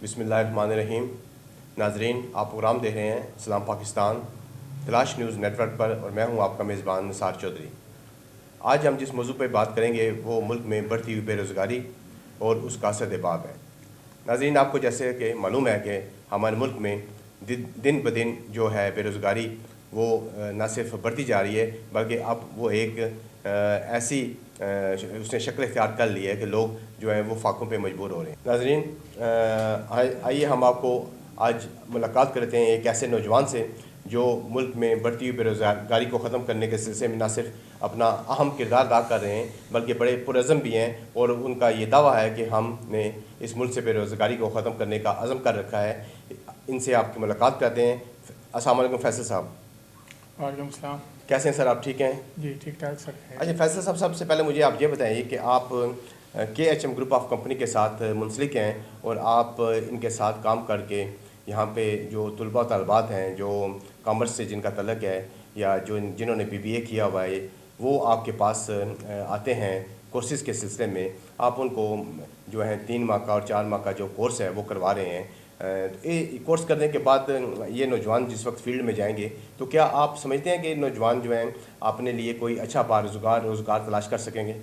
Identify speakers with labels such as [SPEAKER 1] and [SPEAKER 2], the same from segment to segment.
[SPEAKER 1] بسم اللہ الرحمن الرحیم۔ ناظرین، آپ پروگرام دیکھ رہے ہیں اسلام پاکستان تلاش نیوز نیٹ ورک پر، اور میں ہوں آپ کا میزبان نثار چودھری۔ آج ہم جس موضوع پہ بات کریں گے وہ ملک میں بڑھتی ہوئی بے روزگاری اور اس کا سدباب ہے۔ ناظرین، آپ کو جیسے کہ معلوم ہے کہ ہمارے ملک میں دن بدن جو ہے بے روزگاری وہ نہ صرف بڑھتی جا رہی ہے بلکہ اب وہ ایک ایسی اس نے شکل اختیار کر لی ہے کہ لوگ جو ہیں وہ فاقوں پہ مجبور ہو رہے ہیں۔ ناظرین، آئیے ہم آپ کو آج ملاقات کرتے ہیں ایک ایسے نوجوان سے جو ملک میں بڑھتی ہوئی بے روزگاری کو ختم کرنے کے سلسلے میں نہ صرف اپنا اہم کردار ادا کر رہے ہیں بلکہ بڑے پرعزم بھی ہیں، اور ان کا یہ دعویٰ ہے کہ ہم نے اس ملک سے بے روزگاری کو ختم کرنے کا عزم کر رکھا ہے۔ ان سے آپ کی ملاقات کرتے ہیں۔ السلام علیکم فیصل صاحب۔
[SPEAKER 2] وعلیکم السلام۔
[SPEAKER 1] کیسے ہیں سر؟ آپ ٹھیک ہیں؟
[SPEAKER 2] جی ٹھیک ٹھاک سر۔
[SPEAKER 1] اچھا فیصل صاحب، سب سے پہلے مجھے آپ یہ بتائیے کہ آپ KHM گروپ آف کمپنی کے ساتھ منسلک ہیں، اور آپ ان کے ساتھ کام کر کے یہاں پہ جو طلباء و طالبات ہیں جو کامرس سے جن کا تعلق ہے یا جنہوں نے BBA کیا ہوا ہے، وہ آپ کے پاس آتے ہیں کورسز کے سلسلے میں۔ آپ ان کو جو ہے 3 ماہ کا اور 4 ماہ کا جو کورس ہے وہ کروا رہے ہیں۔ کورس کرنے کے بعد یہ نوجوان جس وقت فیلڈ میں جائیں گے تو کیا آپ سمجھتے ہیں کہ نوجوان جو ہیں اپنے لیے کوئی اچھا روزگار تلاش کر سکیں گے؟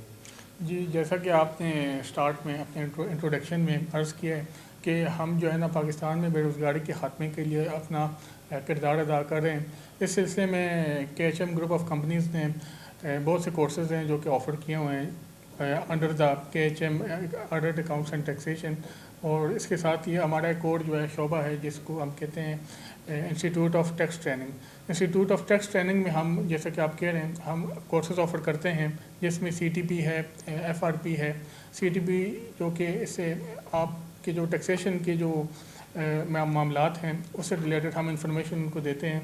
[SPEAKER 2] جی، جیسا کہ آپ نے سٹارٹ میں اپنے انٹروڈکشن میں عرض کیا ہے کہ ہم جو ہے نا پاکستان میں بے روزگاری کے خاتمے کے لیے اپنا کردار ادا کر رہے ہیں۔ اس سلسلے میں KHM گروپ آف کمپنیز نے بہت سے کورسز ہیں جو کہ آفر کیے ہوئے ہیں under the KHM audit accounts and taxation, اور اس کے ساتھ یہ ہمارا ایک اور جو ہے شعبہ ہے جس کو ہم کہتے ہیں institute of tax training. Institute of tax training میں ہم جیسا کہ آپ کہہ رہے ہیں ہم کورسز آفر کرتے ہیں جس میں CTP ہے، FRP ہے۔ CTP جو کہ اس سے آپ کے جو ٹیکسیشن کے جو معاملات ہیں اس سے ریلیٹڈ ہم انفارمیشن ان کو دیتے ہیں،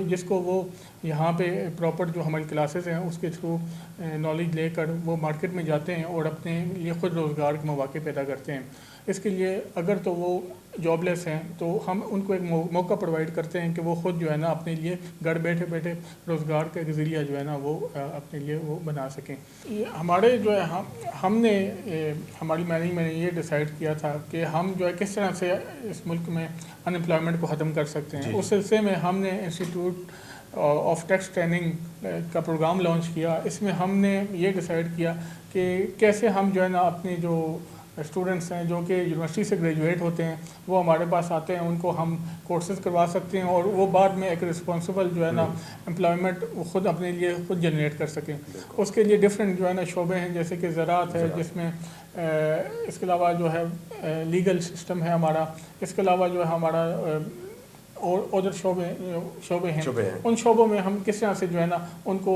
[SPEAKER 2] جس کو وہ یہاں پہ پراپر جو ہماری کلاسز ہیں اس کے تھرو نالج لے کر وہ مارکیٹ میں جاتے ہیں اور اپنے لیے خود روزگار کے مواقع پیدا کرتے ہیں۔ اس کے لیے اگر تو وہ جاب لیس ہیں تو ہم ان کو ایک موقع پرووائڈ کرتے ہیں کہ وہ خود جو ہے نا اپنے لیے گھر بیٹھے بیٹھے روزگار کا ایک ذریعہ جو ہے نا وہ اپنے لیے وہ بنا سکیں۔ ہمارے جو ہے ہم نے ہماری مینجمنٹ نے یہ ڈیسائیڈ کیا تھا کہ ہم جو ہے کس طرح سے اس ملک میں انمپلائمنٹ کو ختم کر سکتے ہیں۔ اس سلسلے میں ہم نے انسٹیٹیوٹ آف ٹیکس ٹریننگ کا پروگرام لانچ کیا۔ اس میں ہم نے یہ ڈیسائیڈ کیا کہ کیسے ہم جو ہے نا اپنے جو اسٹوڈنٹس ہیں جو کہ یونیورسٹی سے گریجویٹ ہوتے ہیں وہ ہمارے پاس آتے ہیں، ان کو ہم کورسز کروا سکتے ہیں اور وہ بعد میں ایک رسپانسبل جو ہے نا امپلائمنٹ خود اپنے لیے خود جنریٹ کر سکیں۔ اس کے لیے ڈفرینٹ جو ہے نا شعبے ہیں، جیسے کہ زراعت ہے جس میں اس کے علاوہ جو ہے لیگل سسٹم ہے ہمارا، اس کے علاوہ جو ہے ہمارا اور ادھر شعبے ہیں، ان شعبوں میں ہم کس طرح سے جو ہے نا ان کو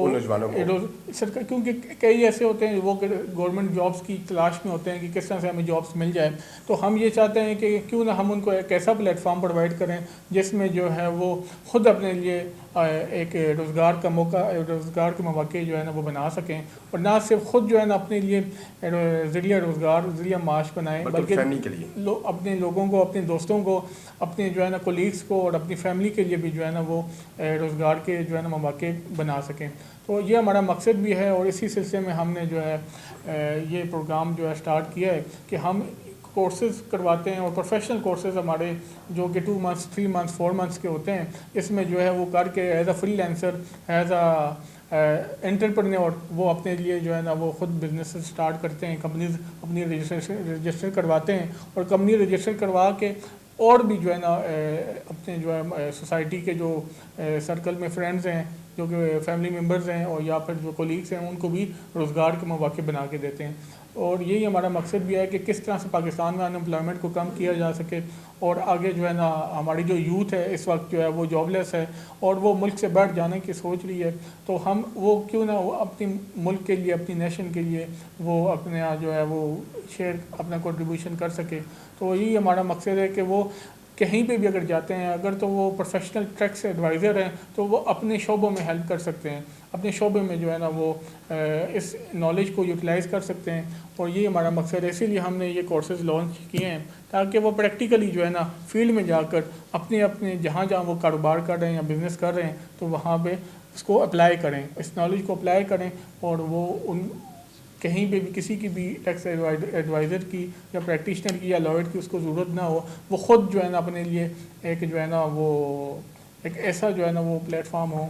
[SPEAKER 2] کیونکہ کئی ایسے ہوتے ہیں وہ گورنمنٹ جابس کی تلاش میں ہوتے ہیں کہ کس طرح سے ہمیں جابس مل جائے، تو ہم یہ چاہتے ہیں کہ کیوں نہ ہم ان کو ایک ایسا پلیٹ فارم پرووائڈ کریں جس میں جو ہے وہ خود اپنے لیے ایک روزگار کا موقع، روزگار کے مواقع جو ہے نا وہ بنا سکیں، اور نہ صرف خود جو ہے نا اپنے لیے ذریعہ روزگار، ذریعہ معاش بنائیں بلکہ اپنے لوگوں کو، اپنے دوستوں کو، اپنے جو ہے نا کولیگس کو اور اپنی فیملی کے لیے بھی جو ہے نا وہ روزگار کے جو ہے نا مواقع بنا سکیں۔ تو یہ ہمارا مقصد بھی ہے، اور اسی سلسلے میں ہم نے جو ہے یہ پروگرام جو ہے سٹارٹ کیا ہے کہ ہم کورسز کرواتے ہیں، اور پروفیشنل کورسز ہمارے جو کہ 2 months 3 months 4 months کے ہوتے ہیں، اس میں جو ہے وہ کر کے as a free lancer, as a entrepreneur وہ اپنے لیے جو ہے نا وہ خود بزنس سٹارٹ کرتے ہیں، کمپنیز اپنی رجسٹر کرواتے ہیں، اور کمپنی رجسٹر کروا کے اور بھی جو ہے نا اپنے جو ہے سوسائٹی کے جو سرکل میں فرینڈز ہیں، جو کہ فیملی ممبرز ہیں، اور یا پھر جو کولیگس ہیں، ان کو بھی روزگار کے مواقع بنا کے دیتے ہیں۔ اور یہی ہمارا مقصد بھی ہے کہ کس طرح سے پاکستان میں انمپلائمنٹ کو کم کیا جا سکے، اور آگے جو ہے نا ہماری جو یوتھ ہے اس وقت جو ہے وہ جاب لیس ہے اور وہ ملک سے بیٹھ جانے کی سوچ رہی ہے، تو ہم وہ کیوں نہ وہ اپنی ملک کے لیے، اپنی نیشن کے لیے وہ اپنے جو ہے وہ شیئر اپنا کنٹریبیوشن کر سکے۔ تو یہی ہمارا مقصد ہے کہ وہ کہیں پہ بھی اگر جاتے ہیں، اگر تو وہ پروفیشنل ٹیکس ایڈوائزر ہیں تو وہ اپنے شعبوں میں ہیلپ کر سکتے ہیں، اپنے شعبے میں جو ہے نا وہ اس نالج کو یوٹیلائز کر سکتے ہیں، اور یہ ہمارا مقصد ہے۔ اسی لیے ہم نے یہ کورسز لانچ کیے ہیں تاکہ وہ پریکٹیکلی جو ہے نا فیلڈ میں جا کر اپنے جہاں وہ کاروبار کر رہے ہیں یا بزنس کر رہے ہیں تو وہاں پہ اس کو اپلائی کریں، اس نالج کو اپلائی کریں، اور وہ کہیں پہ بھی کسی کی بھی ٹیکس ایڈوائزر کی یا پریکٹیشنر کی یا لائر کی اس کو ضرورت نہ ہو، وہ خود جو ہے نا اپنے لیے ایک جو ہے نا وہ ایک ایسا جو ہے نا وہ پلیٹ فارم ہو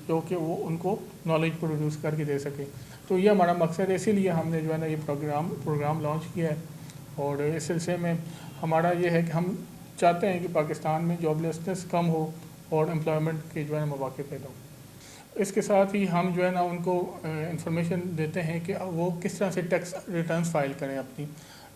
[SPEAKER 2] جو کہ وہ ان کو نالج پروڈیوس کر کے دے سکے. تو یہ ہمارا مقصد ہے، اسی لیے ہم نے جو ہے نا یہ پروگرام لانچ کیا ہے. اور اس سلسلے میں ہمارا یہ ہے کہ ہم چاہتے ہیں کہ پاکستان میں جاب لیسنس کم ہو اور امپلائمنٹ کے جو ہے نا مواقع پیدا ہوں. اس کے ساتھ ہی ہم جو ہے نا ان کو انفارمیشن دیتے ہیں کہ وہ کس طرح سے ٹیکس ریٹرنز فائل کریں اپنی،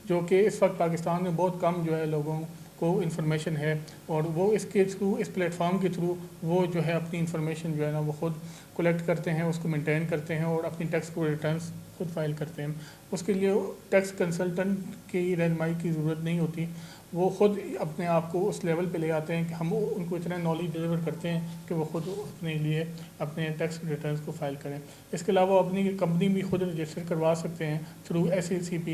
[SPEAKER 2] جو کہ اس وقت پاکستان میں بہت کم جو ہے لوگوں کو انفارمیشن ہے. اور وہ اس کے تھرو، اس پلیٹ فارم کے تھرو وہ جو ہے اپنی انفارمیشن جو ہے نا وہ خود کلیکٹ کرتے ہیں، اس کو مینٹین کرتے ہیں اور اپنی ٹیکس کو ریٹرنز خود فائل کرتے ہیں. اس کے لیے ٹیکس کنسلٹنٹ کی رہنمائی کی ضرورت نہیں ہوتی، وہ خود اپنے آپ کو اس لیول پہ لے آتے ہیں کہ ہم ان کو اتنا نالج ڈلیور کرتے ہیں کہ وہ خود اپنے لیے اپنے ٹیکس ریٹرنز کو فائل کریں. اس کے علاوہ اپنی کمپنی بھی خود رجسٹر کروا سکتے ہیں تھرو SECP.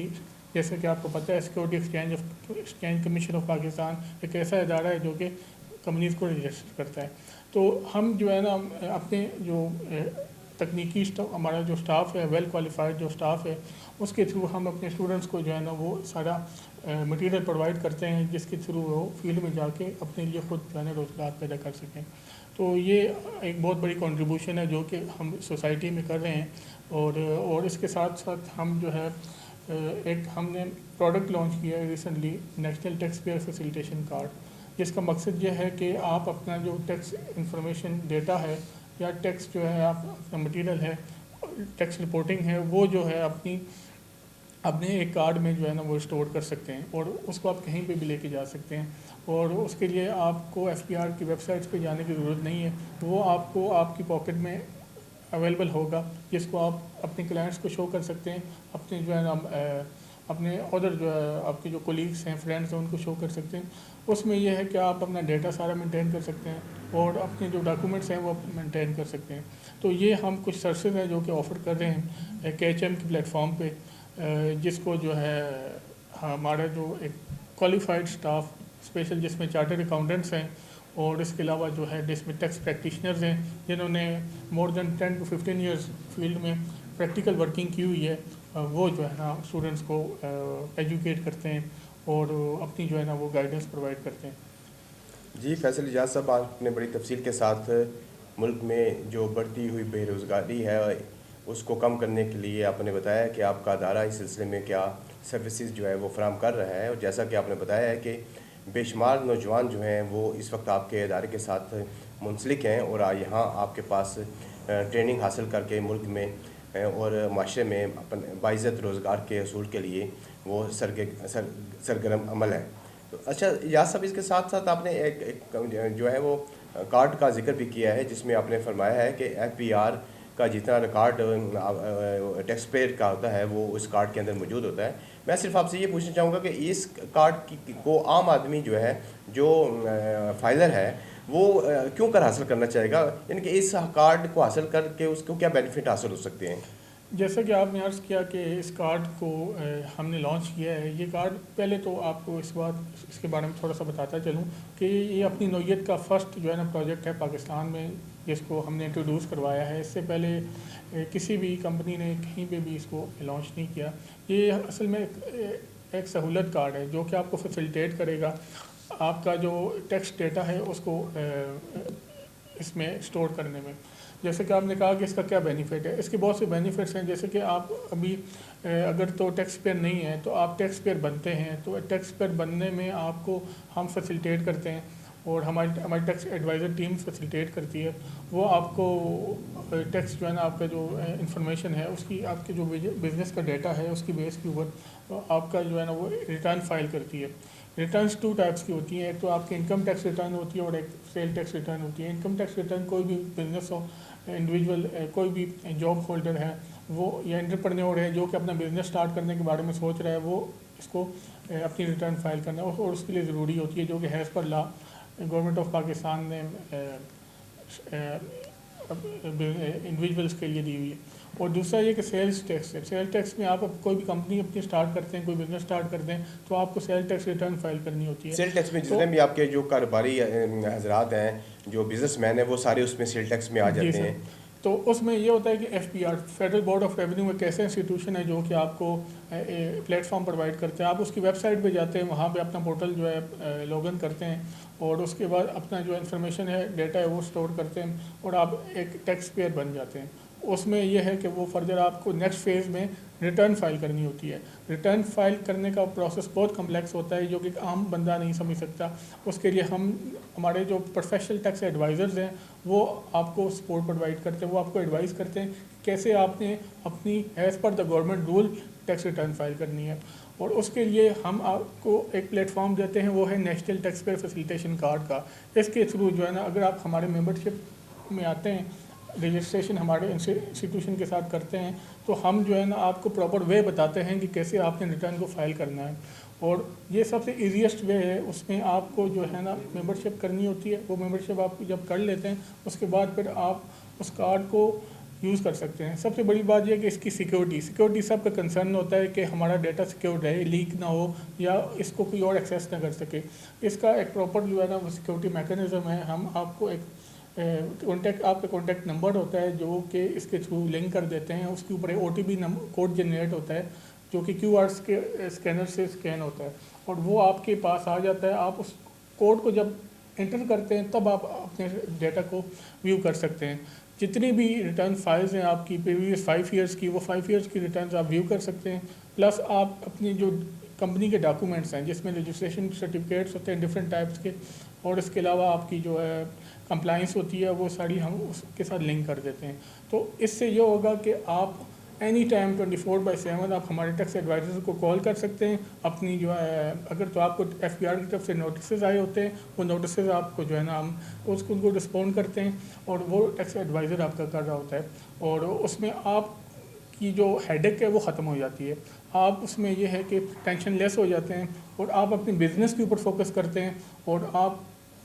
[SPEAKER 2] جیسے کہ آپ کو پتہ ہے security exchange commission of Pakistan ایک ایسا ادارہ ہے جو کہ کمپنیز کو رجسٹر کرتا ہے. تو ہم جو ہے نا اپنے جو تکنیکی ہمارا جو اسٹاف ہے، ویل کوالیفائڈ جو اسٹاف ہے، اس کے تھرو ہم اپنے اسٹوڈنٹس کو جو ہے نا وہ سارا مٹیریل پرووائڈ کرتے ہیں جس کے تھرو وہ فیلڈ میں جا کے اپنے لیے خود جو ہے نا روزگار پیدا کر سکیں. تو یہ ایک بہت بڑی کنٹریبیوشن ہے جو کہ ہم سوسائٹی میں کر رہے ہیں. اور اس کے ساتھ ساتھ ہم جو ہے ہم نے پروڈکٹ لانچ کیا ہے recently, national taxpayer facilitation card, جس کا مقصد یہ ہے کہ آپ اپنا جو ٹیکس انفارمیشن ڈیٹا ہے یا ٹیکس جو ہے آپ اپنا مٹیریل ہے، ٹیکس رپورٹنگ ہے، وہ جو ہے اپنے ایک کارڈ میں جو ہے نا وہ اسٹور کر سکتے ہیں اور اس کو آپ کہیں پہ بھی لے کے جا سکتے ہیں. اور اس کے لیے آپ کو FBR کی ویب سائٹس پہ جانے کی ضرورت نہیں ہے، وہ آپ کو آپ کی پاکٹ میں اویلیبل ہوگا، جس کو آپ اپنے کلائنٹس کو شو کر سکتے ہیں، اپنے جو ہے نا اپنے ادر جو ہے آپ کے جو کولیگس ہیں، فرینڈس ہیں، ان کو شو کر سکتے ہیں. اس میں یہ ہے کہ آپ اپنا ڈیٹا سارا مینٹین کر سکتے ہیں اور اپنے جو ڈاکومنٹس ہیں وہ مینٹین کر سکتے ہیں. تو یہ ہم کچھ سروسز ہیں جو کہ آفر کر رہے ہیں KHM کی پلیٹ فارم پہ، جس کو جو ہے ہمارا جو ایک کوالیفائڈ اسٹاف اسپیشل جس میں چارٹرڈ اکاؤنٹنٹس ہیں اور اس کے علاوہ جو ہے جس میں ٹیکس پریکٹیشنرز ہیں جنہوں نے مور دین 10 to 15 ایئرس فیلڈ میں پریکٹیکل ورکنگ کی ہوئی ہے، وہ جو ہے نا اسٹوڈنٹس کو ایجوکیٹ کرتے ہیں اور اپنی جو ہے نا وہ گائیڈنس پرووائڈ کرتے ہیں.
[SPEAKER 1] جی فیصل اجاز صاحب، آپ نے بڑی تفصیل کے ساتھ ملک میں جو بڑھتی ہوئی بے روزگاری ہے اس کو کم کرنے کے لیے آپ نے بتایا کہ آپ کا ادارہ اس سلسلے میں کیا سروسز جو ہے وہ فراہم کر رہا ہے. اور جیسا کہ آپ نے بتایا ہے کہ بے شمار نوجوان جو ہیں وہ اس وقت آپ کے ادارے کے ساتھ منسلک ہیں اور یہاں آپ کے پاس ٹریننگ حاصل کر کے ملک میں اور معاشرے میں باعزت روزگار کے حصول کے لیے وہ سرگرم عمل ہے. تو اچھا یاس صاحب، اس کے ساتھ ساتھ آپ نے ایک جو ہے وہ کارڈ کا ذکر بھی کیا ہے جس میں آپ نے فرمایا ہے کہ FBR کا جتنا ریکارڈ ٹیکس پیئر کا ہوتا ہے وہ اس کارڈ کے اندر موجود ہوتا ہے. میں صرف آپ سے یہ پوچھنا چاہوں گا کہ اس کارڈ کو عام آدمی جو ہے جو فائلر ہے وہ کیوں کر حاصل کرنا چاہے گا، یعنی کہ اس کارڈ کو حاصل کر کے اس کو کیا بینیفٹ حاصل ہو سکتے ہیں؟
[SPEAKER 2] جیسا کہ آپ نے عرض کیا کہ اس کارڈ کو ہم نے لانچ کیا ہے. یہ کارڈ پہلے تو آپ کو اس کے بارے میں تھوڑا سا بتاتا چلوں کہ یہ اپنی نوعیت کا فرسٹ جو ہے نا پروجیکٹ ہے پاکستان میں جس کو ہم نے انٹروڈیوس کروایا ہے. اس سے پہلے کسی بھی کمپنی نے کہیں پہ بھی اس کو لانچ نہیں کیا. یہ اصل میں ایک سہولت کارڈ ہے جو کہ آپ کو فیسیلیٹیٹ کرے گا آپ کا جو ٹیکس ڈیٹا ہے اس کو اس میں اسٹور کرنے میں. جیسے کہ آپ نے کہا کہ اس کا کیا بینیفٹ ہے، اس کے بہت سے بینیفٹس ہیں. جیسے کہ آپ ابھی اگر تو ٹیکس پیئر نہیں ہیں تو آپ ٹیکس پیئر بنتے ہیں، تو ٹیکس پیئر بننے میں آپ کو ہم فیسیلیٹیٹ کرتے ہیں اور ہماری ٹیکس ایڈوائزر ٹیم فیسیلیٹیٹ کرتی ہے. وہ آپ کو ٹیکس جو ہے نا آپ کا جو انفارمیشن ہے اس کی، آپ کے جو بزنس کا ڈیٹا ہے اس کی بیس کے اوپر آپ کا جو ہے نا وہ ریٹرن فائل کرتی ہے. ریٹرنس 2 ٹائپس کی ہوتی ہیں، ایک تو آپ کی انکم ٹیکس ریٹرن ہوتی ہے اور ایک سیل ٹیکس ریٹرن ہوتی ہے. انکم ٹیکس ریٹرن کوئی بھی بزنس ہو، انڈیویجول کوئی بھی جاب ہولڈر ہے وہ یا انٹرپرینیور ہے جو کہ اپنا بزنس اسٹارٹ کرنے کے بارے میں سوچ رہا ہے، وہ اس کو اپنی ریٹرن فائل کرنا ہے اور اس کے لیے ضروری ہوتی ہے جو کہ as per law government of Pakistan نے انڈیویجولس کے لیے دی ہوئی ہے. اور دوسرا یہ کہ سیلز ٹیکس ہے. سیل ٹیکس میں آپ کوئی بھی کمپنی اپنی اسٹارٹ کرتے ہیں، کوئی بزنس اسٹارٹ کرتے ہیں تو آپ کو سیل ٹیکس ریٹرن فائل کرنی ہوتی ہے.
[SPEAKER 1] سیل ٹیکس میں جتنے بھی آپ کے جو کاروباری حضرات ہیں، جو بزنس مین ہیں، وہ سارے اس میں سیل ٹیکس میں آ جاتے ہیں.
[SPEAKER 2] تو اس میں یہ ہوتا ہے کہ FBR federal board of revenue ایک ایسا انسٹیٹیوشن ہے جو کہ آپ کو پلیٹ فارم پرووائڈ کرتے ہیں. آپ اس کی ویب سائٹ پہ جاتے ہیں, وہاں پہ اپنا پورٹل جو ہے لاگ ان کرتے ہیں, اور اس کے بعد اپنا جو انفارمیشن ہے, ڈیٹا ہے, وہ اسٹور کرتے ہیں, اور آپ ایک ٹیکس پیئر بن جاتے ہیں. اس میں یہ ہے کہ وہ فردر آپ کو نیکسٹ فیز میں ریٹرن فائل کرنی ہوتی ہے. ریٹرن فائل کرنے کا پروسیس بہت کمپلیکس ہوتا ہے جو کہ عام بندہ نہیں سمجھ سکتا. اس کے لیے ہمارے جو پروفیشنل ٹیکس ایڈوائزرز ہیں وہ آپ کو سپورٹ پرووائڈ کرتے ہیں, وہ آپ کو ایڈوائز کرتے ہیں کیسے آپ نے اپنی as per the government rule tax return file کرنی ہے. اور اس کے لیے ہم آپ کو ایک پلیٹ فارم دیتے ہیں, وہ ہے national taxpayer facilitation card کا. اس کے تھرو جو ہے نا, اگر آپ ہمارے ممبرشپ میں آتے ہیں, رجسٹریشن ہمارے انسٹیٹیوشن کے ساتھ کرتے ہیں, تو ہم جو ہے نا آپ کو پراپر وے بتاتے ہیں کہ کیسے آپ نے ریٹرن کو فائل کرنا ہے. اور یہ سب سے ایزیسٹ وے ہے. اس میں آپ کو جو ہے نا ممبرشپ کرنی ہوتی ہے. وہ ممبرشپ آپ جب کر لیتے ہیں, اس کے بعد پھر آپ اس کارڈ کو یوز کر سکتے ہیں. سب سے بڑی بات یہ ہے کہ اس کی سیکیورٹی سب کا کنسرن ہوتا ہے کہ ہمارا ڈیٹا سیکیور رہے, لیک نہ ہو, یا اس کو کوئی اور ایکسیس نہ کر سکے. اس کا ایک پراپر جو ہے نا وہ سیکیورٹی میکینزم ہے. ہم آپ کو ایک آپ کا کانٹیکٹ نمبر ہوتا ہے جو کہ اس کے تھرو لنک کر دیتے ہیں. اس کے اوپر OTP کوڈ جنریٹ ہوتا ہے جو کہ QR اسکینر سے اسکین ہوتا ہے, اور وہ آپ کے پاس آ جاتا ہے. آپ اس کوڈ کو جب انٹر کرتے ہیں تب آپ اپنے ڈیٹا کو ویو کر سکتے ہیں. جتنی بھی ریٹرن فائلز ہیں آپ کی پریویس 5 ایئرس کی, وہ 5 ایئرس کی ریٹرنز آپ ویو کر سکتے ہیں. پلس آپ اپنی جو کمپنی کے ڈاکومنٹس ہیں جس میں رجسٹریشن سرٹیفکیٹس ہوتے ہیں ڈفرینٹ ٹائپس کے, اور اس کے علاوہ آپ کی جو ہے کمپلائنس ہوتی ہے, وہ ساری ہم اس کے ساتھ لنک کر دیتے ہیں. تو اس سے یہ ہوگا کہ آپ اینی ٹائم 24/7 آپ ہمارے ٹیکس ایڈوائزر کو کال کر سکتے ہیں. اپنی جو ہے اگر تو آپ کو FBR کی طرف سے نوٹسز آئے ہوتے ہیں, وہ نوٹسز آپ کو جو ہے نا ہم اس کو رسپونڈ کرتے ہیں, اور وہ ٹیکس ایڈوائزر آپ کا کر رہا ہوتا ہے. اور اس میں آپ کی جو ہیڈیک ہے وہ ختم ہو جاتی ہے. آپ اس میں یہ ہے کہ ٹینشن لیس ہو جاتے ہیں, اور آپ اپنے بزنس کے اوپر فوکس کرتے ہیں, اور آپ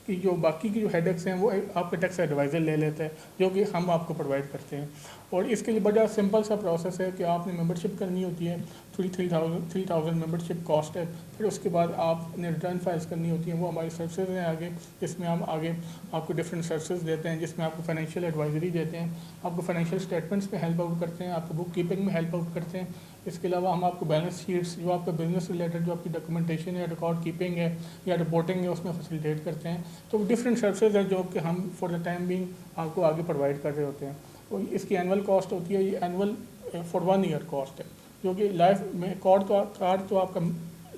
[SPEAKER 2] کی جو باقی کی جو ہیڈیکس ہیں وہ آپ کا ٹیکس ایڈوائزر لے لیتا ہے, جو کہ ہم آپ کو پرووائڈ کرتے ہیں. اور اس کے لیے بڑا سمپل سا پروسیس ہے کہ آپ نے ممبرشپ کرنی ہوتی ہے. 3,000 ممبرشپ کاسٹ ہے. پھر اس کے بعد آپ نے ریٹرن فائلس کرنی ہوتی ہیں. وہ ہماری سروسز ہیں آگے, جس میں ہم آگے آپ کو ڈفرینٹ سروسز دیتے ہیں, جس میں آپ کو فائنینشیل ایڈوائزری دیتے ہیں, آپ کو فائنینشیل اسٹیٹمنٹس میں ہیلپ آؤٹ کرتے ہیں, آپ کو بک کیپنگ میں ہیلپ آؤٹ کرتے ہیں. اس کے علاوہ ہم آپ کو بیلنس شیٹس, جو آپ کا بزنس ریلیٹڈ جو آپ کی ڈاکومنٹیشن ہے, ریکارڈ کیپنگ ہے یا رپورٹنگ ہے, اس میں فیسیلیٹیٹ کرتے ہیں. تو ڈفرینٹ سروسز ہیں جو کہ ہم فار دا ٹائم بینگ آپ کو آگے پرووائڈ کر رہے ہوتے ہیں. اور اس کی اینول کاسٹ ہوتی ہے, یہ اینول فار 1 ایئر کاسٹ ہے, جو کہ لائف میں کارڈ تو آپ کا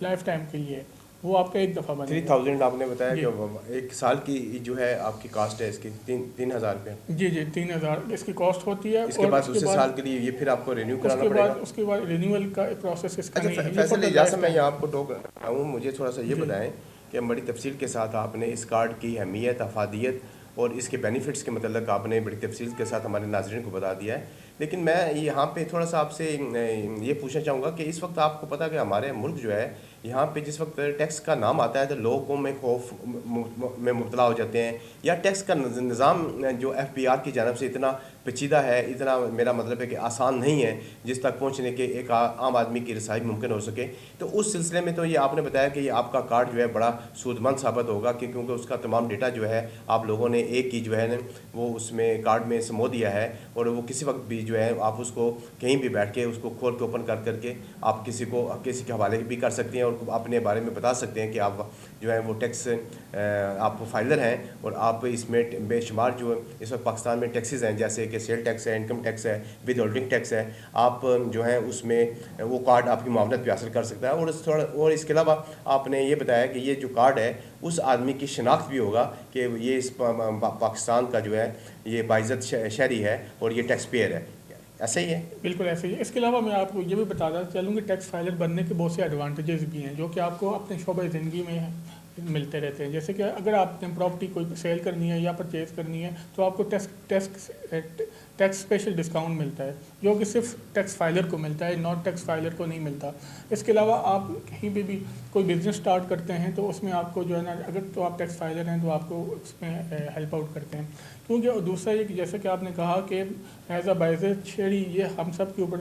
[SPEAKER 2] لائف ٹائم کے لیے ہے, وہ آپ کا ایک دفعہ بنے.
[SPEAKER 1] 3000 آپ نے بتایا کہ ایک سال کی جو ہے آپ کی کاسٹ ہے اس کی 3,000 روپے.
[SPEAKER 2] جی 3,000 اس کی کاسٹ ہوتی ہے.
[SPEAKER 1] اس کے بعد دوسرے سال کے لیے یہ پھر آپ کو رینیو کرانا پڑے گا.
[SPEAKER 2] اس کے بعد رینیول کا پروسیس اس کا نہیں ہے.
[SPEAKER 1] فیصل اجازت میں یہاں آپ کو ٹوک رہا ہوں, مجھے تھوڑا سا یہ بتائیں کہ بڑی تفصیل کے ساتھ آپ نے اس کارڈ کی اہمیت, افادیت اور اس کے بینیفٹس کے متعلق آپ نے بڑی تفصیل کے ساتھ ہمارے ناظرین کو بتا دیا ہے. لیکن میں یہاں پہ تھوڑا سا آپ سے یہ پوچھنا چاہوں گا کہ اس وقت آپ کو پتہ کہ ہمارے ملک جو ہے یہاں پہ جس وقت ٹیکس کا نام آتا ہے تو لوگوں میں خوف میں مبتلا ہو جاتے ہیں, یا ٹیکس کا نظام جو FBR کی جانب سے اتنا پیچیدہ ہے, اتنا میرا مطلب ہے کہ آسان نہیں ہے جس تک پہنچنے کے ایک عام آدمی کی رسائی ممکن ہو سکے. تو اس سلسلے میں تو یہ آپ نے بتایا کہ یہ آپ کا کارڈ جو ہے بڑا سود مند ثابت ہوگا, کیونکہ اس کا تمام ڈیٹا جو ہے آپ لوگوں نے ایک ہی جو ہے وہ اس میں کارڈ میں سمو دیا ہے, اور وہ کسی وقت بھی جو ہے آپ اس کو کہیں بھی بیٹھ کے اس کو کھول کے اوپن کر کے آپ کسی کے حوالے بھی کر سکتے ہیں, اور اپنے بارے میں بتا سکتے ہیں کہ آپ جو ہے وہ ٹیکس آپ فائلر ہیں, اور آپ اس میں بے شمار جو اس وقت پاکستان میں ٹیکسز ہیں, جیسے کہ سیل ٹیکس ہے, انکم ٹیکس ہے, ود ہولڈنگ ٹیکس ہے, آپ جو ہے اس میں وہ کارڈ آپ کی معاونت بھی حاصل کر سکتا ہے. اور اس کے علاوہ آپ نے یہ بتایا کہ یہ جو کارڈ ہے اس آدمی کی شناخت بھی ہوگا کہ یہ اس پاکستان کا جو ہے یہ باعزت شہری ہے اور یہ ٹیکس پیئر ہے. ایسا ہی ہے؟
[SPEAKER 2] بالکل ایسے ہی ہے. اس کے علاوہ میں آپ کو یہ بھی بتاتا چلوں کہ ٹیکس فائلر بننے کے بہت سے ایڈوانٹیجز بھی ہیں جو کہ آپ کو اپنے شعبہ زندگی میں ملتے رہتے ہیں. جیسے کہ اگر آپ نے پراپرٹی کوئی سیل کرنی ہے یا پرچیز کرنی ہے تو آپ کو ٹیکس اسپیشل ڈسکاؤنٹ ملتا ہے, جو کہ صرف ٹیکس فائلر کو ملتا ہے, نان ٹیکس فائلر کو نہیں ملتا. اس کے علاوہ آپ کہیں بھی کوئی بزنس اسٹارٹ کرتے ہیں تو اس میں آپ کو جو ہے نا, اگر تو آپ ٹیکس فائلر ہیں تو آپ کو اس میں ہیلپ آؤٹ کرتے ہیں. کیونکہ دوسرا یہ کہ جیسے کہ آپ نے کہا کہ ایز اے باعزت شہری یہ ہم سب کے اوپر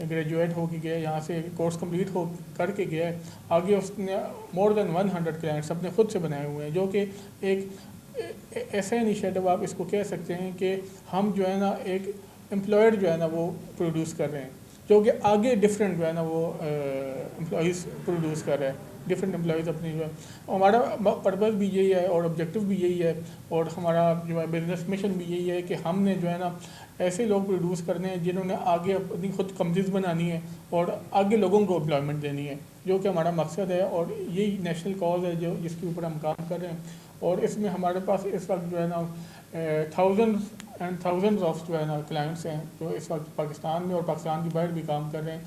[SPEAKER 2] گریجویٹ ہو کے گیا ہے، یہاں سے کورس کمپلیٹ ہو کر کے گیا ہے، آگے اس نے مور دین 100 کلائنٹس اپنے خود سے بنائے ہوئے ہیں، جو کہ ایک ایسا انیشیٹو آپ اس کو کہہ سکتے ہیں کہ ہم جو ہے نا ایک امپلائر جو ہے نا وہ پروڈیوس کر رہے ہیں، جو کہ آگے ڈفرینٹ جو ہے نا وہ امپلائیز پروڈیوس کر رہے ہیں، ڈفرینٹ امپلائیز اپنی جو ہے. ہمارا پرپز بھی یہی ہے اور آبجیکٹو بھی یہی ہے، اور ہمارا جو ہے بزنس مشن بھی یہی ہے کہ ہم نے جو ہے نا ایسے لوگ پروڈیوس کرنے ہیں جنہوں نے آگے اپنی خود کمپنیز بنانی ہے اور آگے لوگوں کو امپلائمنٹ دینی ہے، جو کہ ہمارا مقصد ہے، اور یہی نیشنل کاز ہے جو جس کے اوپر ہم کام کر رہے ہیں. اور اس میں ہمارے پاس اس وقت جو ہے نا تھاؤزنڈز آف جو ہے نا کلائنٹس ہیں جو اس وقت پاکستان میں اور پاکستان کی باہر بھی کام کر رہے ہیں.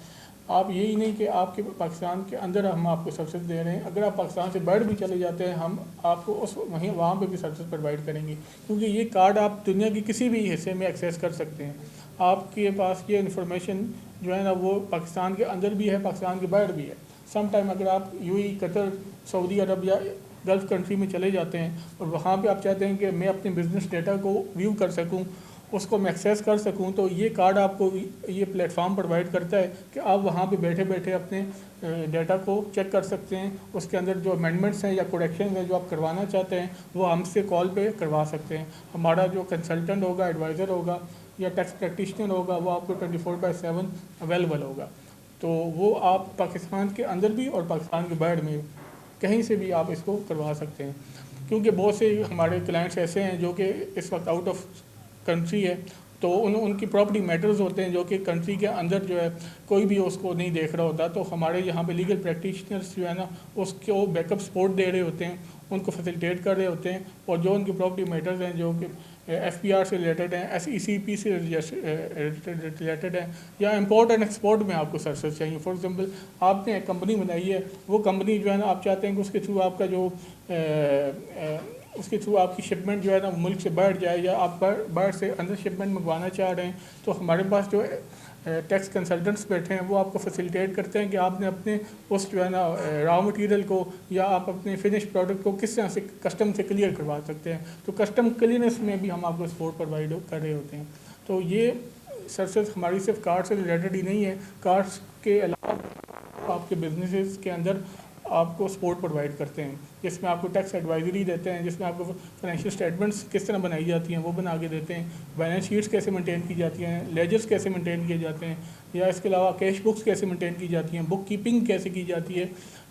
[SPEAKER 2] آپ یہی نہیں کہ آپ کے پاکستان کے اندر ہم آپ کو سروسز دے رہے ہیں، اگر آپ پاکستان سے باہر بھی چلے جاتے ہیں ہم آپ کو وہاں پہ بھی سروسز پرووائڈ کریں گے، کیونکہ یہ کارڈ آپ دنیا کے کسی بھی حصے میں ایکسیس کر سکتے ہیں. آپ کے پاس یہ انفارمیشن جو ہے نا وہ پاکستان کے اندر بھی ہے، پاکستان کے باہر بھی ہے. سم ٹائم اگر آپ قطر، سعودی عرب یا گلف کنٹری میں چلے جاتے ہیں اور وہاں پہ آپ چاہتے ہیں کہ میں اپنے بزنس ڈیٹا کو ویو کر سکوں، اس کو میں ایکسیس کر سکوں، تو یہ کارڈ آپ کو یہ پلیٹ فارم پرووائڈ کرتا ہے کہ آپ وہاں پہ بیٹھے بیٹھے اپنے ڈیٹا کو چیک کر سکتے ہیں. اس کے اندر جو امینڈمنٹس ہیں یا کوریکشنز ہیں جو آپ کروانا چاہتے ہیں وہ ہم سے کال پہ کروا سکتے ہیں. ہمارا جو کنسلٹنٹ ہوگا، ایڈوائزر ہوگا یا ٹیکس پریکٹیشنر ہوگا، وہ آپ کو 24/7 اویلیبل ہوگا. تو وہ آپ پاکستان کے اندر بھی اور پاکستان کے باہر میں کہیں سے بھی آپ اس کو کروا سکتے ہیں، کیونکہ بہت سے ہمارے کلائنٹس ایسے ہیں جو کہ اس وقت آؤٹ آف کنٹری ہے، تو ان کی پراپرٹی میٹرز ہوتے ہیں جو کہ کنٹری کے اندر جو ہے کوئی بھی اس کو نہیں دیکھ رہا ہوتا. تو ہمارے یہاں پہ لیگل پریکٹیشنرز جو ہے نا اس کو بیک اپ سپورٹ دے رہے ہوتے ہیں، ان کو فیسیلیٹیٹ کر رہے ہوتے ہیں، اور جو ان کی پراپرٹی میٹرز ہیں جو کہ FPR سے ریلیٹڈ ہیں، SECP سے ریلیٹڈ ہیں، یا امپورٹ اینڈ ایکسپورٹ میں آپ کو سروسز چاہیے. فار ایگزامپل آپ نے ایک کمپنی بنائی ہے، وہ کمپنی جو ہے نا آپ چاہتے ہیں کہ اس کے تھرو آپ کا جو اس کے تھرو آپ کی شپمنٹ جو ہے نا ملک سے باہر جائے، یا آپ باہر سے اندر شپمنٹ منگوانا چاہ رہے ہیں، تو ہمارے پاس جو ٹیکس کنسلٹنٹس بیٹھے ہیں وہ آپ کو فیسیلیٹیٹ کرتے ہیں کہ آپ نے اپنے اس جو ہے نا را مٹیریل کو یا آپ اپنے فنش پروڈکٹ کو کس طرح سے کسٹم سے کلیئر کروا سکتے ہیں. تو کسٹم کلیئرنس میں بھی ہم آپ کو سپورٹ پرووائڈ کر رہے ہوتے ہیں. تو یہ سروسز ہماری صرف کارڈ سے ریلیٹڈ ہی نہیں ہے، کارڈس کے علاوہ آپ کے بزنسز کے اندر آپ کو سپورٹ پرووائڈ کرتے ہیں، جس میں آپ کو ٹیکس ایڈوائزری دیتے ہیں، جس میں آپ کو فائنینشیل اسٹیٹمنٹس کس طرح بنائی جاتی ہیں وہ بنا کے دیتے ہیں، بیلنس شیٹس کیسے مینٹین کی جاتی ہیں، لیجرز کیسے مینٹین کیے جاتے ہیں، یا اس کے علاوہ کیش بکس کیسے مینٹین کی جاتی ہیں، بک کیپنگ کیسے کی جاتی ہے.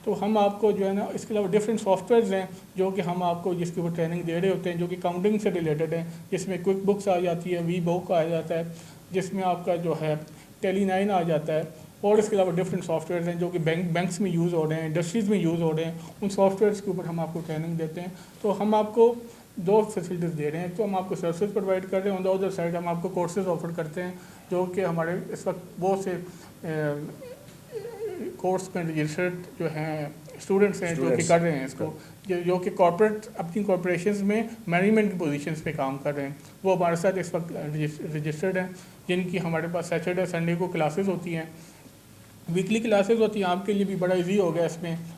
[SPEAKER 2] تو ہم آپ کو جو ہے نا اس کے علاوہ ڈفرینٹ سافٹ ویئرز ہیں جو کہ ہم آپ کو جس کے اوپر ٹریننگ دے رہے ہوتے ہیں، جو کہ اکاؤنٹنگ سے ریلیٹڈ ہیں، جس میں کوئک بکس آ جاتی ہے، وی بک آ جاتا ہے، جس میں آپ کا جو ہے ٹیلی 9 آ جاتا ہے. اور اس کے علاوہ ڈفرینٹ سافٹ ویئرز ہیں جو کہ بینکس میں یوز ہو رہے ہیں، انڈسٹریز میں یوز ہو رہے ہیں، ان سافٹ ویئرس کے اوپر ہم آپ کو ٹریننگ دیتے ہیں. تو ہم آپ کو دو فیسلٹیز دے رہے ہیں، تو ہم آپ کو سروسز پرووائڈ کر رہے ہیں، آن دا ادر سائڈ ہم آپ کو کورسز آفر کرتے ہیں، جو کہ ہمارے اس وقت بہت سے کورس میں رجسٹرڈ جو ہیں اسٹوڈنٹس ہیں جو کہ کر رہے ہیں اس کو، جو کہ کارپوریٹ اپنی کارپوریشنز میں مینجمنٹ کی پوزیشنز پہ کام کر رہے ہیں، وہ ہمارے ساتھ اس وقت رجسٹرڈ ہیں، جن کی ہمارے پاس سیٹرڈے سنڈے کو کلاسز ہوتی ہیں، ویکلی کلاسز ہوتی ہیں. آپ کے لیے بھی بڑا ایزی ہو گیا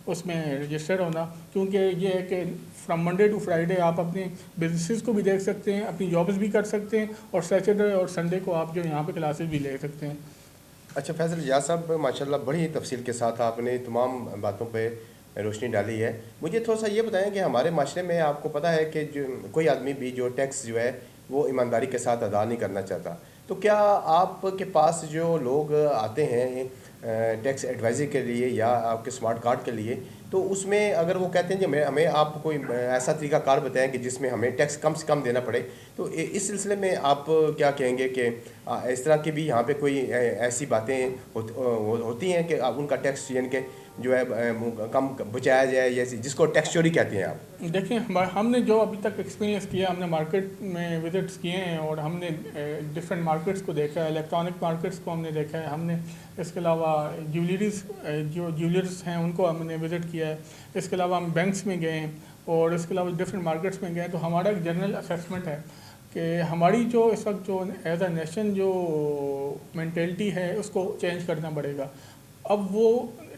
[SPEAKER 2] اس میں رجسٹر ہونا، کیونکہ یہ ہے کہ فرام منڈے ٹو فرائیڈے آپ اپنے بزنسز کو بھی دیکھ سکتے ہیں، اپنی جابز بھی کر سکتے ہیں، اور سیٹرڈے اور سنڈے کو آپ جو یہاں پہ کلاسز بھی لے سکتے ہیں.
[SPEAKER 1] اچھا فیصل اجاز صاحب، ماشاءاللہ بڑی تفصیل کے ساتھ آپ نے تمام باتوں پہ روشنی ڈالی ہے. مجھے تھوڑا سا یہ بتائیں کہ ہمارے معاشرے میں آپ کو پتہ ہے کہ جو کوئی آدمی بھی جو ٹیکس جو ہے وہ ایمانداری کے ساتھ ادا نہیں کرنا چاہتا، تو کیا آپ کے پاس جو لوگ آتے ہیں ٹیکس ایڈوائزری کے لیے یا آپ کے اسمارٹ کارڈ کے لیے، تو اس میں اگر وہ کہتے ہیں کہ ہمیں آپ کوئی ایسا طریقہ کار بتائیں کہ جس میں ہمیں ٹیکس کم سے کم دینا پڑے، تو اس سلسلے میں آپ کیا کہیں گے کہ اس طرح کی بھی یہاں پہ کوئی ایسی باتیں ہوتی ہیں کہ ان کا ٹیکس یعنی کہ جو ہے کم بچایا جائے، یا جس کو ٹیکس چوری کہتے ہیں آپ؟
[SPEAKER 2] دیکھیں ہم نے جو ابھی تک ایکسپیرینس کیا، ہم نے مارکیٹ میں وزٹس کیے ہیں، اور ہم نے ڈفرینٹ مارکیٹس کو دیکھا ہے، الیکٹرانک مارکیٹس کو ہم نے دیکھا ہے، ہم نے اس کے علاوہ جو جیولرز ہیں ان کو ہم نے وزٹ کیا ہے، اس کے علاوہ ہم بینکس میں گئے ہیں، اور اس کے علاوہ ڈفرینٹ مارکیٹس میں گئے ہیں. تو ہمارا ایک جنرل اسیسمنٹ ہے کہ ہماری جو اس وقت جو ایز اے نیشن جو مینٹلٹی ہے اس کو چینج کرنا پڑے گا. اب وہ